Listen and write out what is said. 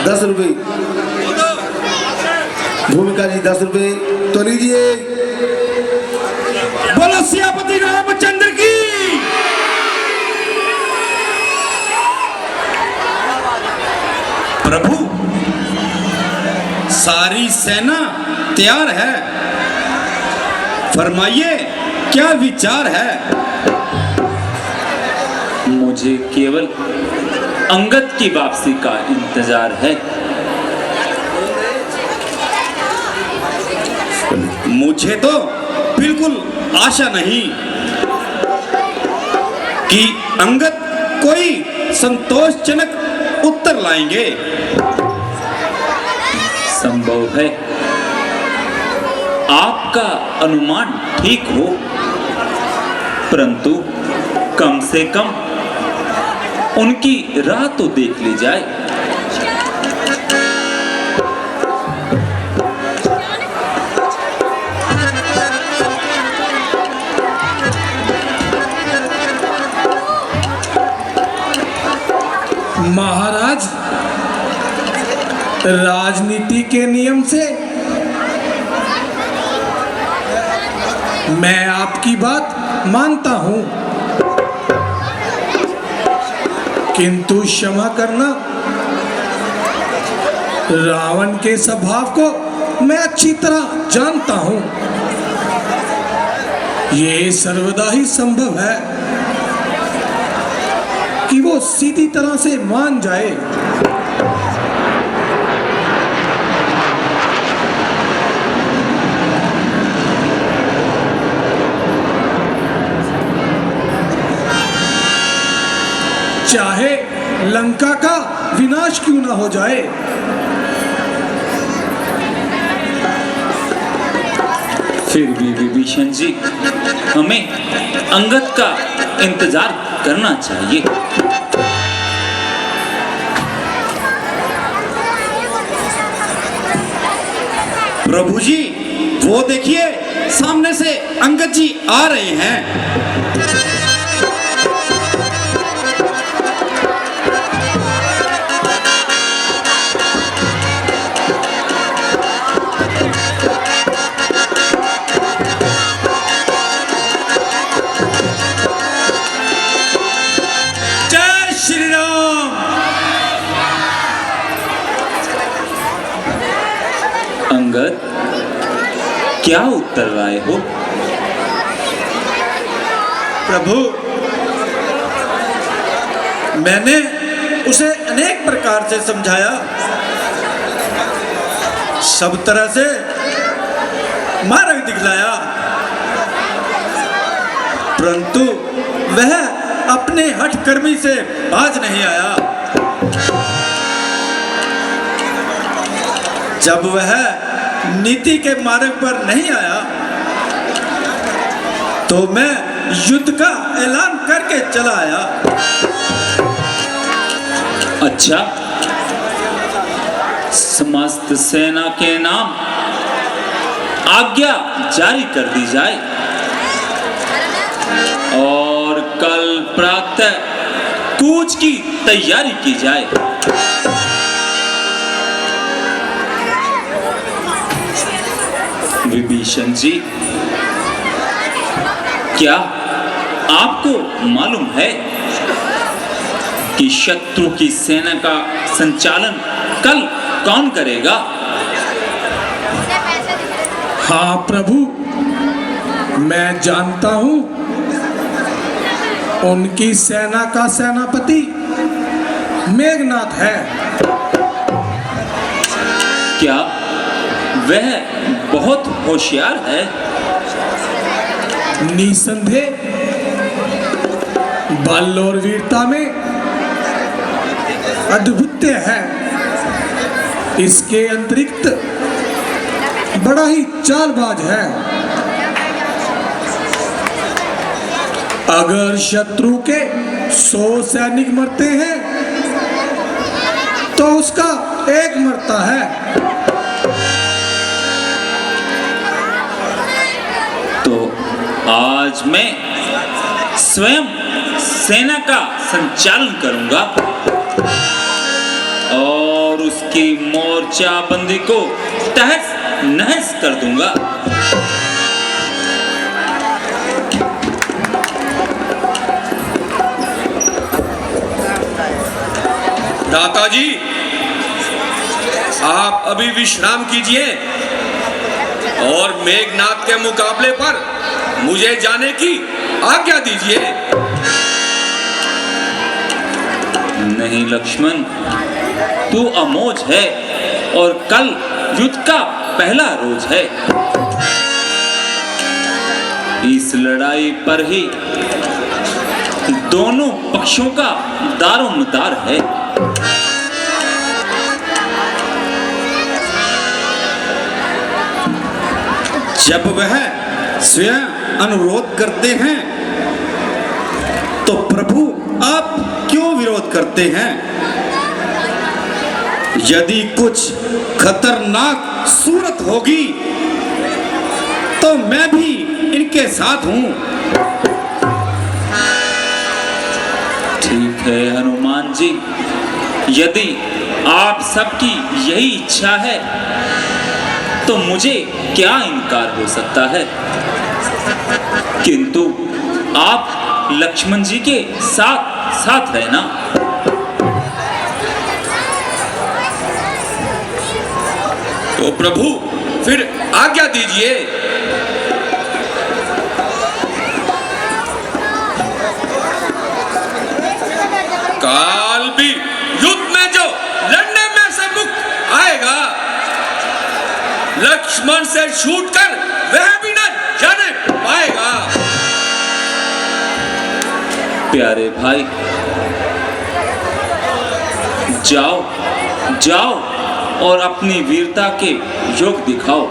₹10। भूमिका जी 10 रुपए तो लीजिए। बोलो सियापति रामचंद्र की। प्रभु, सारी सेना तैयार है, फरमाइए क्या विचार है। मुझे केवल अंगद की वापसी का इंतजार है। मुझे तो बिल्कुल आशा नहीं कि अंगद कोई संतोषजनक उत्तर लाएंगे। संभव है आपका अनुमान ठीक हो, परंतु कम से कम उनकी राह तो देख ली जाए। महाराज, राजनीति के नियम से मैं आपकी बात मानता हूं, किंतु क्षमा करना, रावण के स्वभाव को मैं अच्छी तरह जानता हूं। ये सर्वदा ही संभव है कि वो सीधी तरह से मान जाए। चाहे लंका का विनाश क्यों ना हो जाए। फिर भी विभीषण जी, हमें अंगद का इंतजार करना चाहिए। प्रभु जी, वो देखिए सामने से अंगद जी आ रहे हैं। अंगद, क्या उत्तर लाए हो? प्रभु, मैंने उसे अनेक प्रकार से समझाया, सब तरह से मार्ग दिखलाया, परंतु वह अपने हठकर्मी से बाज नहीं आया। जब वह नीति के मार्ग पर नहीं आया तो मैं युद्ध का ऐलान करके चला आया। अच्छा, समस्त सेना के नाम आज्ञा जारी कर दी जाए और कल प्रातः कूच की तैयारी की जाए। विभीषण जी, क्या आपको मालूम है कि शत्रु की सेना का संचालन कल कौन करेगा? हाँ प्रभु, मैं जानता हूं, उनकी सेना का सेनापति मेघनाथ है। क्या वह बहुत होशियार है? निसंदेह बल और वीरता में अद्भुत है। इसके अतिरिक्त बड़ा ही चालबाज है। अगर शत्रु के 100 सैनिक मरते हैं तो उसका एक मरता है। तो आज मैं स्वयं सेना का संचालन करूंगा और उसके की मोर्चाबंदी को तहस नहस कर दूंगा। दाताजी, आप अभी विश्राम कीजिए और मेघनाद के मुकाबले पर मुझे जाने की आज्ञा दीजिए। नहीं लक्ष्मण, तू अमोज है और कल युद्ध का पहला रोज है। इस लड़ाई पर ही दोनों पक्षों का दारोमदार है। जब वह स्वयं अनुरोध करते हैं तो प्रभु आप क्यों विरोध करते हैं? यदि कुछ खतरनाक सूरत होगी तो मैं भी इनके साथ हूं। ठीक है हनुमान जी, यदि आप सबकी यही इच्छा है तो मुझे क्या इनकार हो सकता है। किंतु आप लक्ष्मण जी के साथ साथ रहना। तो प्रभु फिर आज्ञा दीजिए। काल भी युद्ध में जो लड़ने में से मुक्त आएगा, लक्ष्मण से छूटकर वह भी न जाने पाएगा। प्यारे भाई, जाओ जाओ और अपनी वीरता के योग दिखाओ।